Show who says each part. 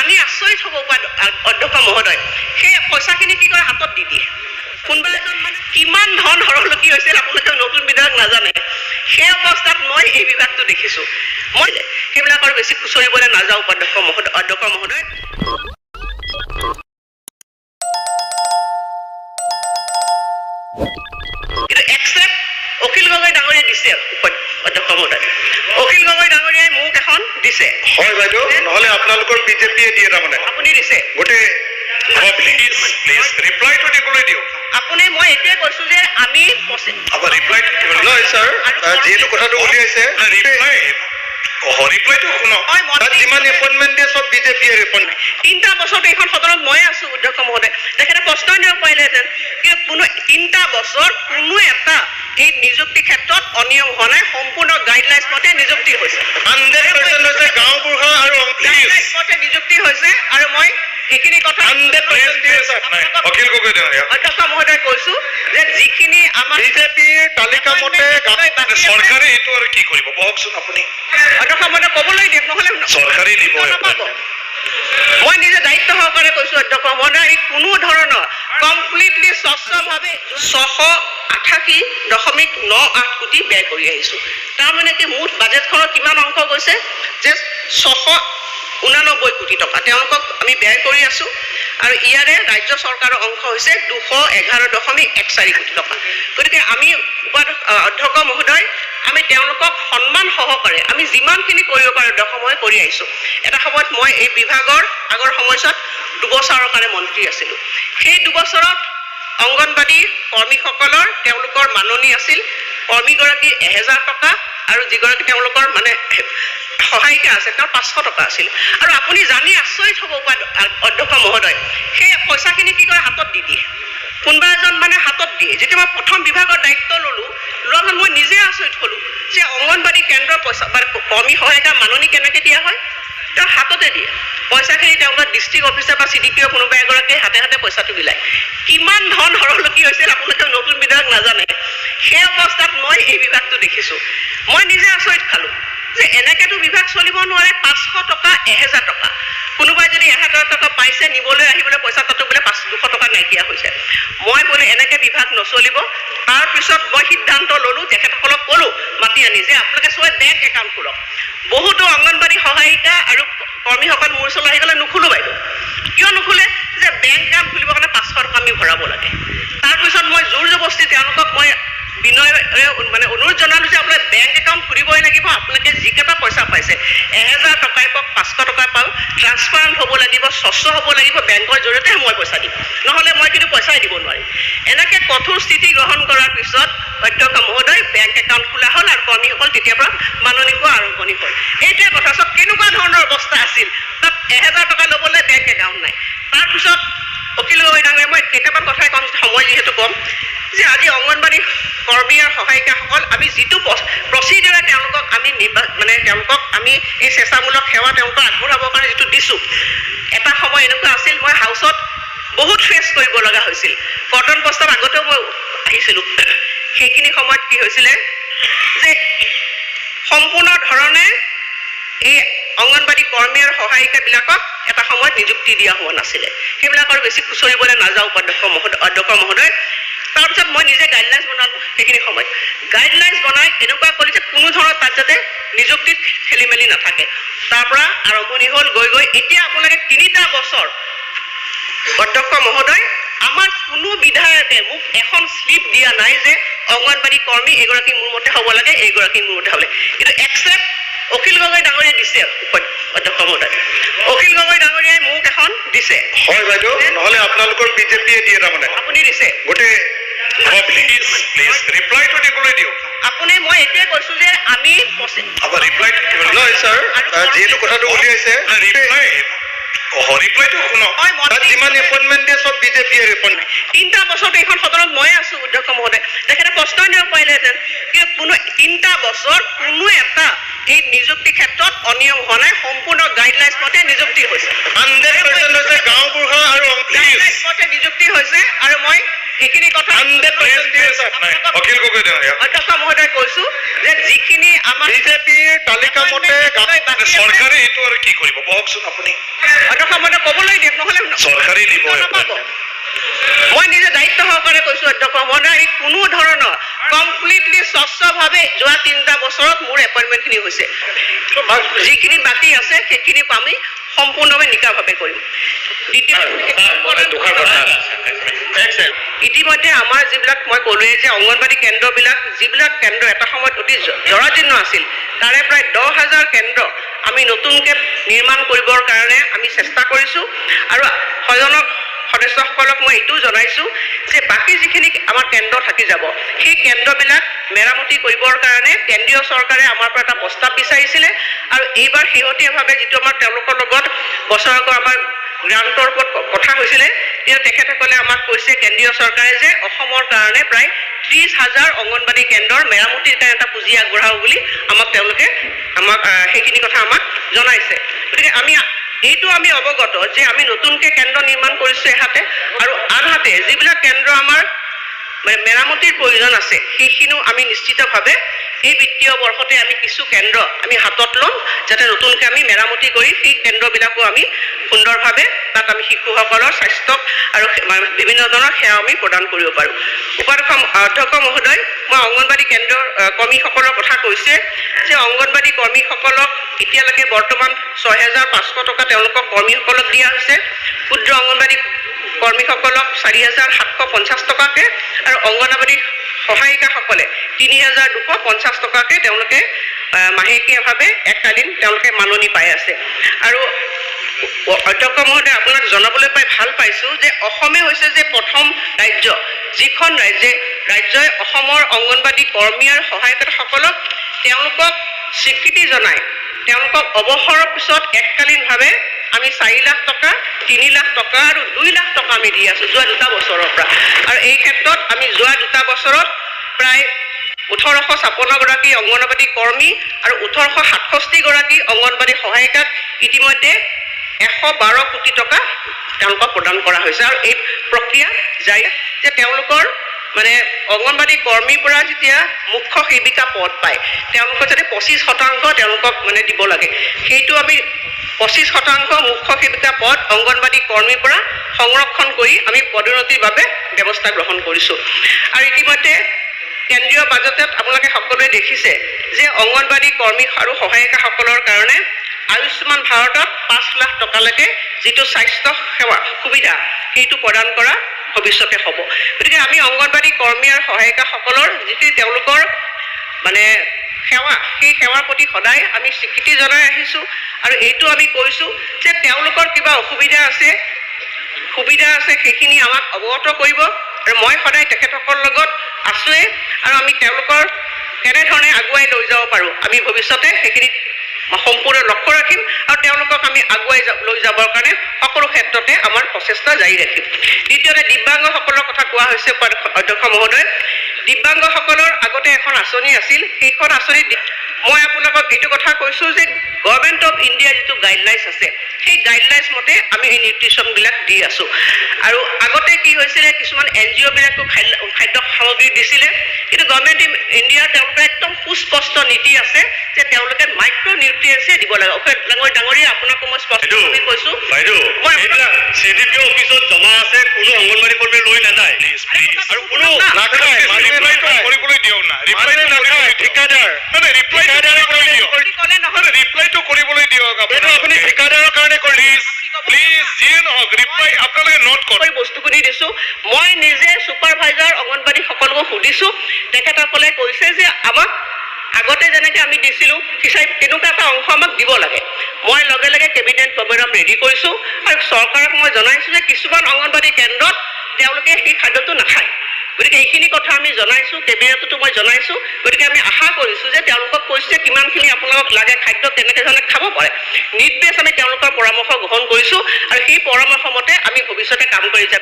Speaker 1: জানি আচৰিত হ'ব অধ্যক্ষ মহোদয় সেই পইচাখিনি কি কৰে হাতত দি দিয়ে কোনোবা এজন মানে কিমান ধন হৰলকি হৈছিল আপোনালোকে নতুন বিধায়ক নাজানে সেই অৱস্থাত মই এই বিভাগটো দেখিছোঁ মই সেইবিলাকৰ বেছি খুচৰিবলৈ নাযাওঁ অধ্যক্ষ মহোদয় কিন্তু একচেপ্ট অখিল গগৈ ডাঙৰীয়াই দিছে অধ্যক্ষ মহোদয় অখিল গগৈ ডাঙৰীয়াই মোক এখন দিছে
Speaker 2: হয় বাইদেউ নহলে আপোনালোকৰ বিজেপিয়ে দিয়ে তাৰমানে
Speaker 1: আপুনি দিছে
Speaker 2: গোটেই প্লিজ ৰিপ্লাইটো দিবলৈ দিয়ক
Speaker 1: আপুনি মই এতিয়াই কৈছোঁ যে আমি
Speaker 2: ৰিপ্লাইটো নহয় ছাৰ যিহেতু কথাটো উলিয়াইছে ৰিপ্লাইটো শুনক তাত যিমান এপইণ্টমেণ্ট দিয়ে চব বিজেপিয়ে এপইণ্টমেণ্ট
Speaker 1: 3টা বছৰত এইখন সদনত ময়ে আছোঁ অধ্যক্ষ মহোদয় তেখেতে প্ৰশ্নই দিব পাৰিলেহেঁতেন কিন্তু কোনো 3টা বছৰ কোনো এটা এই নিযুক্তি ক্ষেত্ৰত অনিয়ম হোৱা নাই সম্পূৰ্ণ গাইডলাইন্স মতে নিযুক্তি হৈছে
Speaker 2: 100% হৈছে গাঁওবুঢ়া আৰু
Speaker 1: গাইডলাইন্স মতে নিযুক্তি হৈছে আৰু মই এইখিনি কথা
Speaker 2: অখিল গগৈ ডাঙৰীয়া
Speaker 1: অধ্যক্ষ মহোদয় কৈছোঁ যে যিখিনি আমাৰ
Speaker 2: বিজেপিৰ তালিকা মতে চৰকাৰে এইটো আৰু কি কৰিব কওকচোন আপুনি
Speaker 1: অধ্যক্ষ মহোদয় ক'বলৈ দিয়ক নহ'লে
Speaker 2: চৰকাৰে দিব
Speaker 1: নাপাব মই নিজে দায়িত্ব সহকাৰে কৈছোঁ অধ্যক্ষ মহোদয় এই কোনো ধৰণৰ কমপ্লিটলি স্বচ্ছভাৱে 688.98 কোটি ব্যয় কৰি আহিছোঁ তাৰমানে কি মুঠ বাজেটখনত কিমান অংশ গৈছে যে 689 কোটি টকা তেওঁলোকক আমি ব্যয় কৰি আছোঁ আৰু ইয়াৰে ৰাজ্য চৰকাৰৰ অংশ হৈছে 211.14 কোটি টকা গতিকে আমি অধ্যক্ষ মহোদয় আমি তেওঁলোকক সন্মান সহকাৰে আমি যিমানখিনি কৰিব পাৰোঁ অধ্যক্ষ মই কৰি আহিছোঁ এটা সময়ত মই এই বিভাগৰ আগৰ সময়ছোৱাত 2 বছৰৰ কাৰণে মন্ত্ৰী আছিলোঁ সেই 2 বছৰত অংগনবাদী কৰ্মীসকলৰ তেওঁলোকৰ মাননি আছিল কৰ্মীগৰাকী 1000 টকা আৰু যিগৰাকী তেওঁলোকৰ মানে সহায়িকা আছে তেওঁৰ 500 টকা আছিল আৰু আপুনি জানি আচৰিত হ'ব অধ্যক্ষ মহোদয় সেই পইচাখিনি কি কৰে হাতত দি দিয়ে কোনোবা এজন মানে হাতত দিয়ে যেতিয়া মই প্ৰথম বিভাগৰ দায়িত্ব ল'লোঁ লোৱাৰ মই নিজে আচৰিত হ'লোঁ যে অংগনবাদী কেন্দ্ৰৰ পইচা বা কৰ্মী সহায়িকা মাননি কেনেকৈ দিয়া হয় তেওঁ হাততে দিয়ে পইচাখিনি তেওঁলোকৰ ডিষ্ট্ৰিক্ট অফিচাৰ বা CDPO কোনোবা এগৰাকীয়ে হাতে হাতে পইচাটো বিলায় কিমান ধন হৰলকি হৈছিল আপোনালোকে নতুন বিধায়ক নাজানে সেই অৱস্থাত মই এই বিভাগটো দেখিছোঁ মই নিজে আচৰিত খালোঁ যে এনেকৈতো বিভাগ চলিব নোৱাৰে 500 টকা 1000 টকা কোনোবাই যদি 1000 টকা পাইছে নিবলৈ আহিবলৈ পইচা তাতো বোলে 200 টকা নাইকিয়া হৈছে মই বোলে এনেকৈ বিভাগ নচলিব তাৰপিছত মই সিদ্ধান্ত ল'লোঁ তেখেতসকলক ক'লোঁ মাতি আনি যে আপোনালোকে চবে বেংক একাউণ্ট খোলক বহুতো অংগনবাদী সহায়িকা আৰু কৰ্মীসকল মোৰ ওচৰলৈ আহি গ'লে নুখোলোঁ বাইদেউ কিয় নুখোলে যে বেংক একাউণ্ট খুলিবৰ কাৰণে 500 টকা আমি ভৰাব লাগে তাৰপিছত মই জোৰ জবস্তি তেওঁলোকক মই বিনয়েৰে মানে অনুৰোধ জনালোঁ যে আপোনালোকে বেংক একাউণ্ট খুলিবই লাগিব আপোনালোকে যিকেইটা পইচা পাইছে 1000 টকাই পাওক 500 টকা পাওক ট্ৰান্সপাৰেণ্ট হ'ব লাগিব স্বচ্ছ হ'ব লাগিব বেংকৰ জৰিয়তে মই পইচা দিম নহ'লে মই কিন্তু পইচাই দিব নোৱাৰিম এনেকৈ কঠোৰ স্থিতি গ্ৰহণ কৰাৰ পিছত অধ্যক্ষ মহোদয় বেংক একাউণ্ট খোলা হ'ল আৰু কৰ্মীসকল তেতিয়াৰ পৰা মাননি পোৱা আৰম্ভণি হ'ল এইটোৱে কথা চব কেনেকুৱা ধৰণৰ অৱস্থা আছিল তাত 1000 টকা ল'বলৈ বেংক একাউণ্ট নাই তাৰপিছত অখিল গগৈ ডাঙৰীয়া মই কেইটামান কথাই ক'ম সময় যিহেতু কম যে আজি অংগনবাদী কৰ্মী আৰু সহায়িকাসকল আমি যিটো প্ৰচিডিউৰে তেওঁলোকক আমি তেওঁলোকক আমি এই চেষ্টামূলক সেৱা তেওঁলোকক আগবঢ়াবৰ কাৰণে যিটো দিছোঁ এটা সময় এনেকুৱা আছিল মই হাউচত বহুত ফেচ কৰিব লগা হৈছিল কটন প্ৰস্তাৱ আগতেও মই আহিছিলোঁ সেইখিনি সময়ত কি হৈছিলে যে সম্পূৰ্ণ ধৰণে এই অংগনবাদী কৰ্মী আৰু সহায়িকাবিলাকক এটা সময়ত নিযুক্তি দিয়া হোৱা নাছিলে সেইবিলাকৰ বেছি খুচৰিবলৈ নাযাওঁ অধ্যক্ষ মহোদয় তাৰপিছত মই নিজে গাইডলাইন্স বনালোঁ সেইখিনি সময়ত গাইডলাইন্স বনাই এনেকুৱা কৰি যে কোনো ধৰণৰ তাত যাতে নিযুক্তিত খেলি মেলি নাথাকে তাৰ পৰা আৰম্ভণি হ'ল গৈ গৈ এতিয়া আপোনালোকে 3টা বছৰ অধ্যক্ষ মহোদয় আমাৰ কোনো বিধায়কে মোক এখন শ্লিপ দিয়া নাই যে অংগনবাদী কৰ্মী এগৰাকী মোৰ মতে হ'ব লাগে এইগৰাকী মোৰ মতে হ'ব লাগে কিন্তু একচেপ্ট অখিল গগৈ ডাঙৰীয়াই দিছে অধ্যক্ষ মহোদয় অখিল গগৈ ডাঙৰীয়াই মোক এখন দিছে
Speaker 2: হয় বাইদেউ নহলে আপোনালোকৰ বিজেপিয়ে দিয়ে তাৰমানে
Speaker 1: আপুনি দিছে
Speaker 2: গোটেই প্লিজ ৰিপ্লাইটো দিবলৈ দিয়ক
Speaker 1: আপুনি মই এতিয়াই কৈছোঁ যে আমি
Speaker 2: ৰিপ্লাইটো নহয় ছাৰ যিহেতু কথাটো উলিয়াইছে ৰিপ্লাইটো শুনক তাত যিমান এপইণ্টমেণ্ট দিয়ে চব বিজেপিয়ে এপইণ্টমেণ্ট
Speaker 1: 3টা বছৰত এইখন সদনত ময়ে আছোঁ অধ্যক্ষ মহোদয় তেখেতে প্ৰশ্নই দিব পাৰিলেহেঁতেন কিন্তু কোনো 3টা বছৰ কোনো এটা এই নিযুক্তি ক্ষেত্ৰত অনিয়ম হোৱা নাই সম্পূৰ্ণ গাইডলাইন্স মতে নিযুক্তি হৈছে
Speaker 2: 100% হৈছে গাঁওবুঢ়া আৰু
Speaker 1: গাইডলাইন্স মতে নিযুক্তি হৈছে আৰু মই সেইখিনি কথা
Speaker 2: অখিল গগৈ ডাঙৰীয়া
Speaker 1: অধ্যক্ষ মহোদয় কৈছো যে যিখিনি আমাৰ
Speaker 3: বিজেপিৰ তালিকা মতে
Speaker 2: চৰকাৰে এইটো আৰু কি কৰিব কওকচোন আপুনি
Speaker 1: অধ্যক্ষ মহোদয় ক'বলৈ দিয়ক নহ'লে
Speaker 2: চৰকাৰী দিব
Speaker 1: নাপাব। মই নিজে দায়িত্ব সহকাৰে কৈছো অধ্যক্ষ মহোদয় এই কোনো ধৰণৰ কমপ্লিটলি স্বচ্ছভাৱে যোৱা 3টা বছৰত মোৰ এপইণ্টমেণ্টখিনি হৈছে যিখিনি বাকী আছে সেইখিনি আমি সম্পূৰ্ণভাৱে নিকাভাৱে কৰিম ইতিমধ্যে আমাৰ যিবিলাক মই ক'লোৱে যে অংগনবাড়ী কেন্দ্ৰবিলাক যিবিলাক কেন্দ্ৰ এটা সময়ত অতি জৰাজীৰ্ণ আছিল তাৰে প্ৰায় 10,000 কেন্দ্ৰ আমি নতুনকৈ নিৰ্মাণ কৰিবৰ কাৰণে আমি চেষ্টা কৰিছোঁ আৰু সদস্যসকলক মই এইটোও জনাইছোঁ যে বাকী যিখিনি আমাৰ কেন্দ্ৰ থাকি যাব সেই কেন্দ্ৰবিলাক মেৰামতি কৰিবৰ কাৰণে কেন্দ্ৰীয় চৰকাৰে আমাৰ পৰা এটা প্ৰস্তাৱ বিচাৰিছিলে আৰু এইবাৰ শেহতীয়াভাৱে যিটো আমাৰ তেওঁলোকৰ লগত বছৰেকৰ আমাৰ গ্ৰান্টৰ ওপৰত কথা হৈছিলে তেতিয়া তেখেতসকলে আমাক কৈছে কেন্দ্ৰীয় চৰকাৰে যে অসমৰ কাৰণে প্ৰায় 30,000 অংগনবাড়ী কেন্দ্ৰৰ মেৰামতিৰ কাৰণে এটা পুঁজি আগবঢ়াব বুলি তেওঁলোকে সেইখিনি কথা আমাক জনাইছে গতিকে এইটো আমি অৱগত যে আমি নতুনকৈ কেন্দ্ৰ নিৰ্মাণ কৰিছোঁ এহাতে আৰু আনহাতে যিবিলাক কেন্দ্ৰ আমাৰ মেৰামতিৰ প্ৰয়োজন আছে সেইখিনিও আমি নিশ্চিতভাৱে এই বিত্তীয় বৰ্ষতে আমি কিছু কেন্দ্ৰ আমি হাতত ল'ম যাতে নতুনকৈ আমি মেৰামতি কৰি সেই কেন্দ্ৰবিলাকো আমি সুন্দৰভাৱে তাত আমি শিশুসকলৰ স্বাস্থ্য আৰু বিভিন্ন ধৰণৰ সেৱা আমি প্ৰদান কৰিব পাৰোঁ অধ্যক্ষ মহোদয় মই অংগনবাড়ী কেন্দ্ৰৰ কৰ্মীসকলৰ কথা কৈছে যে অংগনবাড়ী কৰ্মীসকলক এতিয়ালৈকে বৰ্তমান 6,500 টকা তেওঁলোকক কৰ্মীসকলক দিয়া হৈছে ক্ষুদ্ৰ অংগনবাড়ী কৰ্মীসকলক 4,750 টকাকৈ আৰু অংগনবাড়ী সহায়িকাসকলে 3,250 টকাকৈ তেওঁলোকে মাহেকীয়াভাৱে এককালীন তেওঁলোকে মাননি পাই আছে আৰু অধ্যক্ষ মহোদয় আপোনাক জনাবলৈ পাই ভাল পাইছোঁ যে অসমে হৈছে যে প্ৰথম ৰাজ্য যিখন ৰাজ্যই অসমৰ অংগনবাড়ী কৰ্মী আৰু সহায়িকাসকলক তেওঁলোকক স্বীকৃতি জনাই তেওঁলোকক অৱসৰৰ পিছত এককালীনভাৱে আমি 4 লাখ টকা 3 লাখ টকা আৰু 2 লাখ টকা আমি দি আছোঁ যোৱা 2টা বছৰৰ পৰা আৰু এই ক্ষেত্ৰত আমি যোৱা 2টা বছৰত প্ৰায় 1,856 গৰাকী অংগনবাড়ী কৰ্মী আৰু 1,867 গৰাকী অংগনবাড়ী সহায়িকাক ইতিমধ্যে 112 কোটি টকা তেওঁলোকক প্ৰদান কৰা হৈছে আৰু এই প্ৰক্ৰিয়া জাৰি যে তেওঁলোকৰ অংগনবাড়ী কৰ্মীৰ পৰা যেতিয়া মুখ্য সেৱিকা পদ পায় তেওঁলোকক যাতে 25% তেওঁলোকক দিব লাগে সেইটো আমি 25% মুখ্য সেৱিকা পদ অংগনবাড়ী কৰ্মীৰ পৰা সংৰক্ষণ কৰি আমি পদোন্নতিৰ বাবে ব্যৱস্থা গ্ৰহণ কৰিছোঁ আৰু ইতিমধ্যে কেন্দ্ৰীয় বাজেটত আপোনালোকে সকলোৱে দেখিছে যে অংগনবাড়ী কৰ্মী আৰু সহায়িকাসকলৰ কাৰণে আয়ুষ্মান ভাৰতত 5 লাখ টকালৈকে যিটো স্বাস্থ্য সেৱা সুবিধা সেইটো প্ৰদান কৰা ভৱিষ্যতে হ'ব গতিকে আমি অংগনবাড়ী কৰ্মী আৰু সহায়িকাসকলৰ যিটো তেওঁলোকৰ সেৱা সেই সেৱাৰ প্ৰতি সদায় আমি স্বীকৃতি জনাই আহিছোঁ আৰু এইটো আমি কৈছোঁ যে তেওঁলোকৰ কিবা সুবিধা আছে সেইখিনি আমাক অৱগত কৰিব আৰু মই সদায় তেখেতসকলৰ লগত আছোঁৱেই আৰু আমি তেওঁলোকৰ কেনেধৰণে আগুৱাই লৈ যাব পাৰোঁ আমি ভৱিষ্যতে সেইখিনি সম্পূৰ্ণ লক্ষ্য ৰাখিম আৰু তেওঁলোকক আমি আগুৱাই লৈ যাবৰ কাৰণে সকলো ক্ষেত্ৰতে আমাৰ প্ৰচেষ্টা জাৰি ৰাখিম দ্বিতীয়তে দিব্যাংগসকলৰ কথা কোৱা হৈছে অধ্যক্ষ মহোদয় দিব্যাংগসকলৰ আগতে এখন আঁচনি আছিল সেইখন আঁচনিত মই আপোনালোকক এইটো কথা কৈছোঁ যে গভৰ্ণমেণ্ট অফ ইণ্ডিয়াৰ যিটো গাইডলাইন্স আছে সেই গাইডলাইন্স মতে আমি এই নিউট্ৰিশ্যনবিলাক দি আছোঁ আৰু আগতে কি হৈছিলে কিছুমান NGOবিলাকো খাদ্য সামগ্ৰী দিছিলে কিন্তু গভৰ্ণমেণ্ট অফ ইণ্ডিয়াৰ তেওঁলোকৰ একদম সুস্পষ্ট নীতি আছে যে তেওঁলোকে মাইক্ৰ নিউট্ৰিয়েণ্টছে দিব লাগে ডাঙৰীয়া আপোনাকো মই স্পষ্টভাৱে কৈছোঁ
Speaker 3: CDPO অফিচত জমা আছে কোনো অংগনবাড়ী কৰ্মী লৈ নাযায় আৰু কোনো
Speaker 2: কৰিবলৈ দিয়ক না
Speaker 3: ঠিকাদাৰ
Speaker 2: ৰিপ্লাইটো কৰিবলৈ দিয়ক
Speaker 3: আপুনি ঠিকাদাৰৰ কাৰণে
Speaker 2: প্লিজ যিয়ে নহওক ৰিপ্লাই আপোনালোকে নোট কৰক
Speaker 1: বস্তুখিনি দিছোঁ মই নিজে ছুপাৰভাইজাৰ অংগনবাড়ীসকলকো সুধিছোঁ তেখেতসকলে কৈছে যে আমাক আগতে যেনেকৈ আমি দিছিলোঁ তেনেকুৱা এটা অংশ আমাক দিব লাগে মই লগে লগে কেবিনেট প্ৰগ্ৰাম ৰেডি কৰিছোঁ আৰু চৰকাৰক মই জনাইছোঁ যে কিছুমান অংগনবাড়ী কেন্দ্ৰত তেওঁলোকে সেই খাদ্যটো নাখায় গতিকে এইখিনি কথা আমি জনাইছোঁ কেবিনেটতো মই জনাইছোঁ গতিকে আমি আশা কৰিছোঁ যে তেওঁলোকক কৈছে কিমানখিনি আপোনালোকক লাগে খাদ্য কেনেকৈ ধৰণে খাব পাৰে নিৰ্দেশ আমি তেওঁলোকৰ পৰামৰ্শ গ্ৰহণ কৰিছোঁ আৰু সেই পৰামৰ্শ মতে আমি ভৱিষ্যতে কাম কৰি যাম